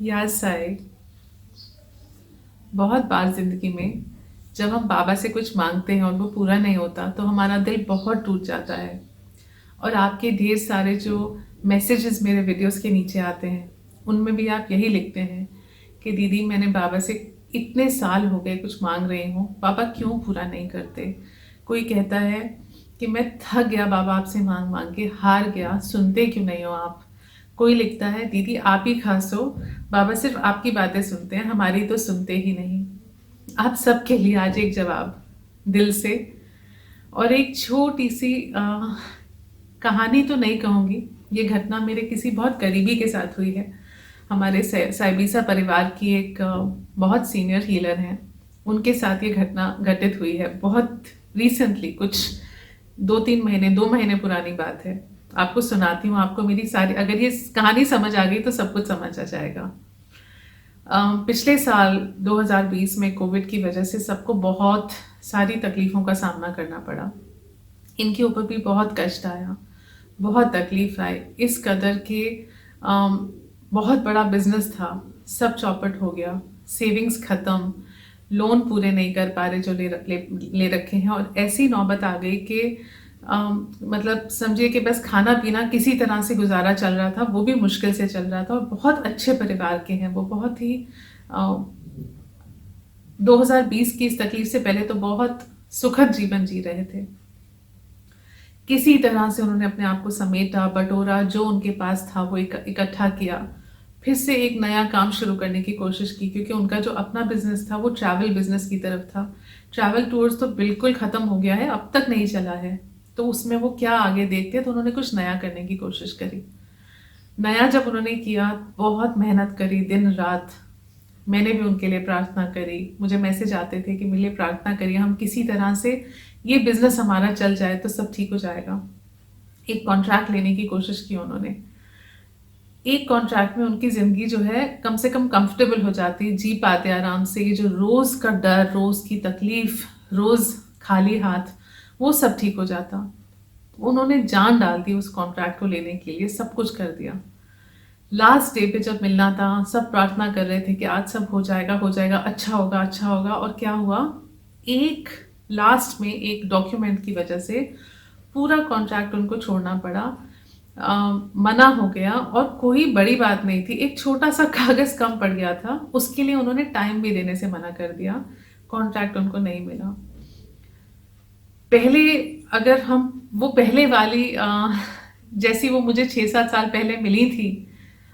यार साई, बहुत बार ज़िंदगी में जब हम बाबा से कुछ मांगते हैं और वो पूरा नहीं होता तो हमारा दिल बहुत टूट जाता है। और आपके ढेर सारे जो मैसेजेस मेरे वीडियोस के नीचे आते हैं उनमें भी आप यही लिखते हैं कि दीदी, मैंने बाबा से इतने साल हो गए कुछ मांग रही हूँ, बाबा क्यों पूरा नहीं करते। कोई कहता है कि मैं थक गया बाबा आपसे मांग मांग के, हार गया, सुनते क्यों नहीं हो आप। कोई लिखता है दीदी आप ही खास हो, बाबा सिर्फ आपकी बातें सुनते हैं, हमारी तो सुनते ही नहीं। आप सबके लिए आज एक जवाब दिल से, और एक छोटी सी कहानी तो नहीं कहूँगी, ये घटना मेरे किसी बहुत करीबी के साथ हुई है। हमारे साइबीसा परिवार की एक बहुत सीनियर हीलर हैं, उनके साथ ये घटना घटित हुई है बहुत रिसेंटली, कुछ 2-3 महीने 2 महीने पुरानी बात है। आपको सुनाती हूँ, आपको मेरी सारी, अगर ये कहानी समझ आ गई तो सब कुछ समझ आ जाएगा। पिछले साल 2020 में कोविड की वजह से सबको बहुत सारी तकलीफ़ों का सामना करना पड़ा। इनके ऊपर भी बहुत कष्ट आया, बहुत तकलीफ आई, इस कदर के बहुत बड़ा बिजनेस था, सब चौपट हो गया, सेविंग्स ख़त्म, लोन पूरे नहीं कर पा रहे जो ले रखे हैं, और ऐसी नौबत आ गई कि मतलब समझिए कि बस खाना पीना किसी तरह से गुजारा चल रहा था, वो भी मुश्किल से चल रहा था। और बहुत अच्छे परिवार के हैं वो, बहुत ही 2020 की इस तकलीफ से पहले तो बहुत सुखद जीवन जी रहे थे। किसी तरह से उन्होंने अपने आप को समेटा, बटोरा, जो उनके पास था वो इकट्ठा किया, फिर से एक नया काम शुरू करने की कोशिश की, क्योंकि उनका जो अपना बिजनेस था वो ट्रैवल बिजनेस की तरफ था। ट्रैवल टूर्स तो बिल्कुल ख़त्म हो गया है, अब तक नहीं चला है, तो उसमें वो क्या आगे देखते, तो उन्होंने कुछ नया करने की कोशिश करी। नया जब उन्होंने किया, बहुत मेहनत करी दिन रात, मैंने भी उनके लिए प्रार्थना करी, मुझे मैसेज आते थे कि मेरे लिए प्रार्थना करिए, हम किसी तरह से ये बिजनेस हमारा चल जाए तो सब ठीक हो जाएगा। एक कॉन्ट्रैक्ट लेने की कोशिश की उन्होंने। एक कॉन्ट्रैक्ट में उनकी ज़िंदगी जो है कम से कम कंफर्टेबल हो जाती, जी पाते आराम से। ये जो रोज़ का डर, रोज़ की तकलीफ, रोज़ खाली हाथ, वो सब ठीक हो जाता। उन्होंने जान डाल दी उस कॉन्ट्रैक्ट को लेने के लिए, सब कुछ कर दिया। लास्ट डे पे जब मिलना था, सब प्रार्थना कर रहे थे कि आज सब हो जाएगा, हो जाएगा, अच्छा होगा, अच्छा होगा। और क्या हुआ, एक लास्ट में एक डॉक्यूमेंट की वजह से पूरा कॉन्ट्रैक्ट उनको छोड़ना पड़ा। मना हो गया, और कोई बड़ी बात नहीं थी, एक छोटा सा कागज कम पड़ गया था, उसके लिए उन्होंने टाइम भी देने से मना कर दिया, कॉन्ट्रैक्ट उनको नहीं मिला। पहले, अगर हम वो पहले वाली जैसी वो मुझे 6-7 साल पहले मिली थी,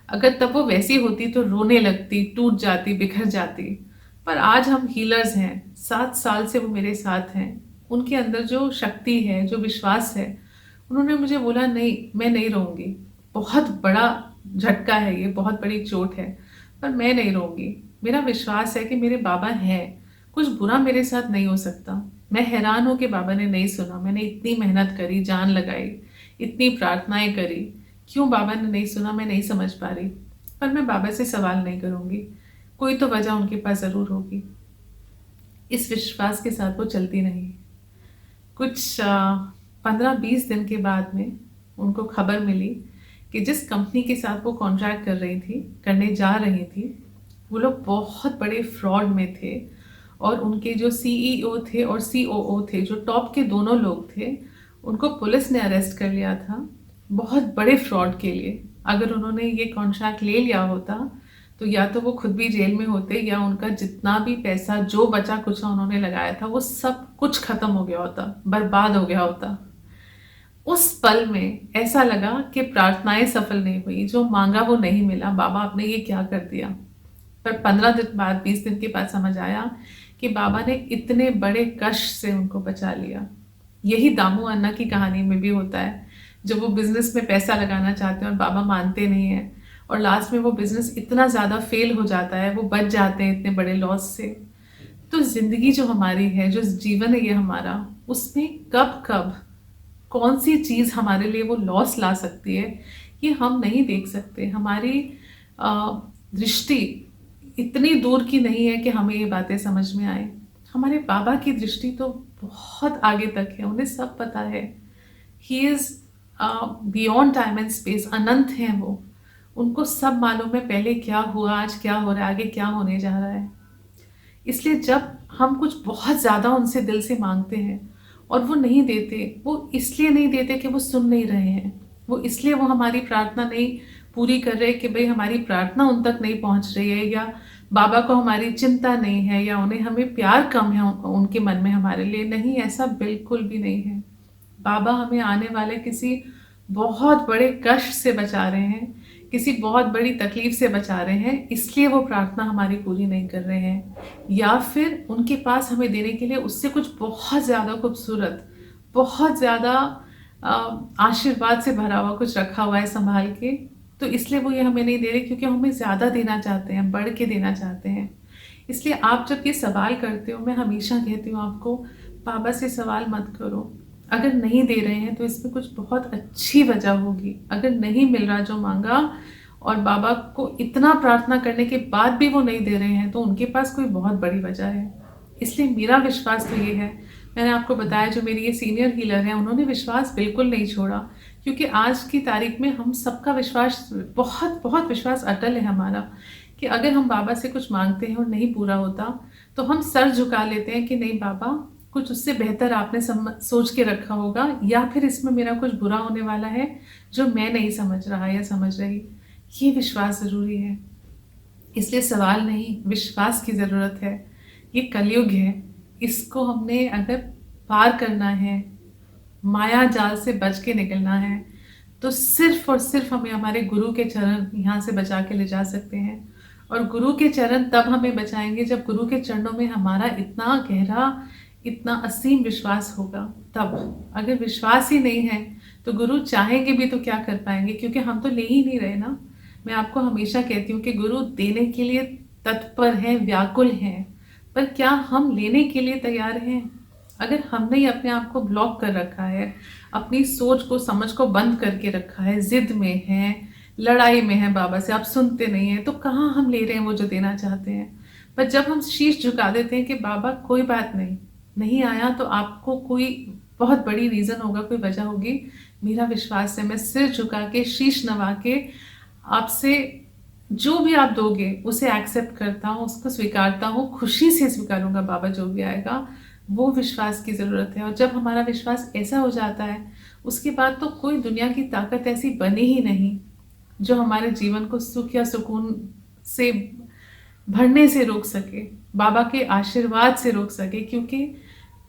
अगर तब वो वैसी होती तो रोने लगती, टूट जाती, बिखर जाती। पर आज हम हीलर्स हैं, 7 साल से वो मेरे साथ हैं, उनके अंदर जो शक्ति है, जो विश्वास है, उन्होंने मुझे बोला नहीं, मैं नहीं रहूँगी। बहुत बड़ा झटका है ये, बहुत बड़ी चोट है, पर मैं नहीं रहूँगी। मेरा विश्वास है कि मेरे बाबा हैं, कुछ बुरा मेरे साथ नहीं हो सकता। मैं हैरान हूँ कि बाबा ने नहीं सुना, मैंने इतनी मेहनत करी, जान लगाई, इतनी प्रार्थनाएं करी, क्यों बाबा ने नहीं सुना, मैं नहीं समझ पा रही। पर मैं बाबा से सवाल नहीं करूँगी, कोई तो वजह उनके पास ज़रूर होगी। इस विश्वास के साथ वो चलती रही। कुछ 15-20 दिन के बाद में उनको खबर मिली कि जिस कंपनी के साथ वो कॉन्ट्रैक्ट कर रही थी, करने जा रही थी, वो लोग बहुत बड़े फ्रॉड में थे। और उनके जो सीईओ थे और सीओओ थे, जो टॉप के दोनों लोग थे, उनको पुलिस ने अरेस्ट कर लिया था बहुत बड़े फ्रॉड के लिए। अगर उन्होंने ये कॉन्ट्रैक्ट ले लिया होता तो या तो वो खुद भी जेल में होते, या उनका जितना भी पैसा, जो बचा कुचा उन्होंने लगाया था, वो सब कुछ खत्म हो गया होता, बर्बाद हो गया होता। उस पल में ऐसा लगा कि प्रार्थनाएं सफल नहीं हुई, जो मांगा वो नहीं मिला, बाबा आपने ये क्या कर दिया। पर 15 दिन बाद, 20 दिन के बाद समझ आया कि बाबा ने इतने बड़े कष्ट से उनको बचा लिया। यही दामू अन्ना की कहानी में भी होता है, जब वो बिजनेस में पैसा लगाना चाहते हैं और बाबा मानते नहीं है, और लास्ट में वो बिजनेस इतना ज़्यादा फेल हो जाता है, वो बच जाते हैं इतने बड़े लॉस से। तो जिंदगी जो हमारी है, जो जीवन है ये हमारा, उसमें कब कब कौन सी चीज़ हमारे लिए वो लॉस ला सकती है, ये हम नहीं देख सकते। हमारी दृष्टि इतनी दूर की नहीं है कि हमें ये बातें समझ में आए। हमारे बाबा की दृष्टि तो बहुत आगे तक है, उन्हें सब पता है। He is beyond time and space, अनंत हैं वो। उनको सब मालूम है पहले क्या हुआ, आज क्या हो रहा है, आगे क्या होने जा रहा है। इसलिए जब हम कुछ बहुत ज़्यादा उनसे दिल से मांगते हैं और वो नहीं देते, वो इसलिए नहीं देते कि वो सुन नहीं रहे हैं, वो इसलिए वो हमारी प्रार्थना नहीं पूरी कर रहे कि भाई हमारी प्रार्थना उन तक नहीं पहुंच रही है, या बाबा को हमारी चिंता नहीं है, या उन्हें हमें प्यार कम है उनके मन में हमारे लिए। नहीं, ऐसा बिल्कुल भी नहीं है। बाबा हमें आने वाले किसी बहुत बड़े कष्ट से बचा रहे हैं, किसी बहुत बड़ी तकलीफ से बचा रहे हैं, इसलिए वो प्रार्थना हमारी पूरी नहीं कर रहे हैं, या फिर उनके पास हमें देने के लिए उससे कुछ बहुत ज़्यादा खूबसूरत, बहुत ज़्यादा आशीर्वाद से भरा हुआ कुछ रखा हुआ है संभाल के, तो इसलिए वो ये हमें नहीं दे रहे, क्योंकि हमें ज़्यादा देना चाहते हैं, बढ़ के देना चाहते हैं। इसलिए आप जब ये सवाल करते हो, मैं हमेशा कहती हूँ आपको, बाबा से सवाल मत करो। अगर नहीं दे रहे हैं तो इसमें कुछ बहुत अच्छी वजह होगी। अगर नहीं मिल रहा जो मांगा, और बाबा को इतना प्रार्थना करने के बाद भी वो नहीं दे रहे हैं, तो उनके पास कोई बहुत बड़ी वजह है। इसलिए मेरा विश्वास तो ये है, मैंने आपको बताया जो मेरी ये सीनियर हीलर हैं, उन्होंने विश्वास बिल्कुल नहीं छोड़ा, क्योंकि आज की तारीख में हम सबका विश्वास, बहुत बहुत विश्वास अटल है हमारा, कि अगर हम बाबा से कुछ मांगते हैं और नहीं पूरा होता, तो हम सर झुका लेते हैं कि नहीं बाबा, कुछ उससे बेहतर आपने सोच के रखा होगा, या फिर इसमें मेरा कुछ बुरा होने वाला है जो मैं नहीं समझ रहा या समझ रही। ये विश्वास ज़रूरी है। इसलिए सवाल नहीं, विश्वास की ज़रूरत है। ये कलयुग है, इसको हमने अगर पार करना है, माया जाल से बच के निकलना है, तो सिर्फ और सिर्फ हमें हमारे गुरु के चरण यहाँ से बचा के ले जा सकते हैं। और गुरु के चरण तब हमें बचाएंगे जब गुरु के चरणों में हमारा इतना गहरा, इतना असीम विश्वास होगा। तब अगर विश्वास ही नहीं है तो गुरु चाहेंगे भी तो क्या कर पाएंगे, क्योंकि हम तो ले ही नहीं रहे ना। मैं आपको हमेशा कहती हूँ कि गुरु देने के लिए तत्पर हैं, व्याकुल हैं, पर क्या हम लेने के लिए तैयार हैं? अगर हमने ही अपने आप को ब्लॉक कर रखा है, अपनी सोच को, समझ को बंद करके रखा है, जिद में है, लड़ाई में है बाबा से, आप सुनते नहीं हैं, तो कहाँ हम ले रहे हैं वो जो देना चाहते हैं। पर जब हम शीश झुका देते हैं कि बाबा कोई बात नहीं, नहीं आया तो आपको कोई बहुत बड़ी रीज़न होगा, कोई वजह होगी, मेरा विश्वास है मैं सिर झुका के, शीश नवा के आपसे जो भी आप दोगे उसे एक्सेप्ट करता हूँ, उसको स्वीकारता हूँ, खुशी से स्वीकारूंगा बाबा जो भी आएगा। वो विश्वास की ज़रूरत है। और जब हमारा विश्वास ऐसा हो जाता है, उसके बाद तो कोई दुनिया की ताकत ऐसी बनी ही नहीं जो हमारे जीवन को सुख या सुकून से भरने से रोक सके, बाबा के आशीर्वाद से रोक सके। क्योंकि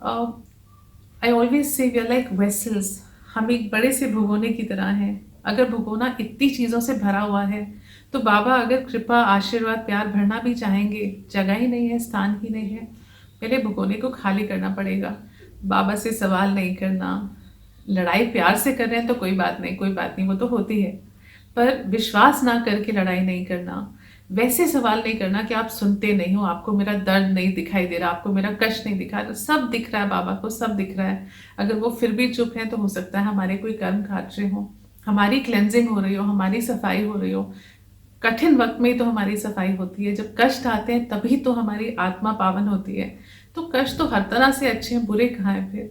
I always say we are like vessels, हम एक बड़े से भगोने की तरह हैं। अगर भगोना इतनी चीज़ों से भरा हुआ है, तो बाबा अगर कृपा, आशीर्वाद, प्यार भरना भी चाहेंगे, जगह ही नहीं है, स्थान ही नहीं है। पहले भगोने को खाली करना पड़ेगा। बाबा से सवाल नहीं करना, लड़ाई प्यार से कर रहे हैं तो कोई बात नहीं, कोई बात नहीं, वो तो होती है, पर विश्वास ना करके लड़ाई नहीं करना। वैसे सवाल नहीं करना कि आप सुनते नहीं हो, आपको मेरा दर्द नहीं दिखाई दे रहा, आपको मेरा कष्ट नहीं दिखा रहा। सब दिख रहा है बाबा को, सब दिख रहा है। अगर वो फिर भी चुप है तो हो सकता है हमारे कोई कर्म काट रहे हो, हमारी क्लेंजिंग हो रही हो, हमारी सफाई हो रही हो। कठिन वक्त में तो हमारी सफाई होती है, जब कष्ट आते हैं तभी तो हमारी आत्मा पावन होती है। तो कष्ट तो हर तरह से अच्छे हैं, बुरे कहाँ हैं फिर?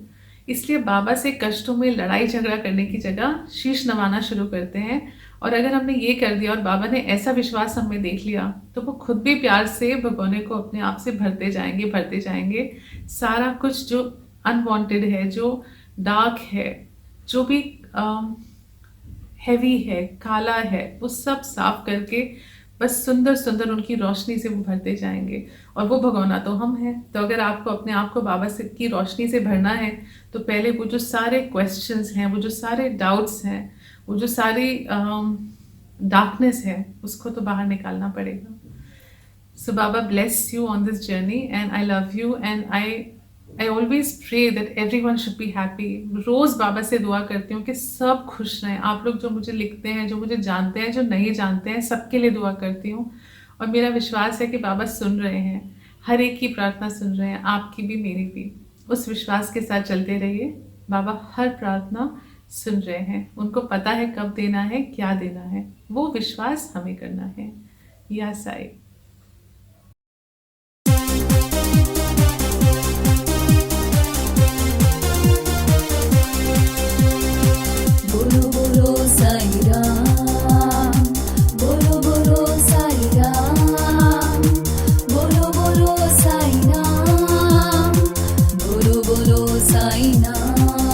इसलिए बाबा से कष्टों में लड़ाई झगड़ा करने की जगह शीश नवाना शुरू करते हैं। और अगर हमने ये कर दिया और बाबा ने ऐसा विश्वास हमें देख लिया, तो वो खुद भी प्यार से भगोने को अपने आप से भरते जाएंगे, भरते जाएंगे। सारा कुछ जो अनवांटेड है, जो डार्क है, जो भी हैवी है, काला है, वो सब साफ करके बस सुंदर सुंदर उनकी रोशनी से वो भरते जाएंगे। और वो भगोना तो हम हैं। तो अगर आपको अपने आप को बाबा से की रोशनी से भरना है, तो पहले वो जो सारे क्वेश्चंस हैं, वो जो सारे डाउट्स हैं, वो जो सारी डार्कनेस है, उसको तो बाहर निकालना पड़ेगा। So Baba bless you on this journey and I love you and I always pray that everyone should be happy. रोज़ बाबा से दुआ करती हूँ कि सब खुश रहें। आप लोग जो मुझे लिखते हैं, जो मुझे जानते हैं, जो नहीं जानते हैं, सबके लिए दुआ करती हूँ। और मेरा विश्वास है कि बाबा सुन रहे हैं, हर एक की प्रार्थना सुन रहे हैं, आपकी भी, मेरी भी। उस विश्वास के साथ चलते रहिए। बाबा हर प्रार्थना सुन रहे हैं, उनको पता है कब देना है, क्या देना है। वो विश्वास हमें करना है। या साई। बोलो बोलो साईं राम, बोलो बोलो साईं नाम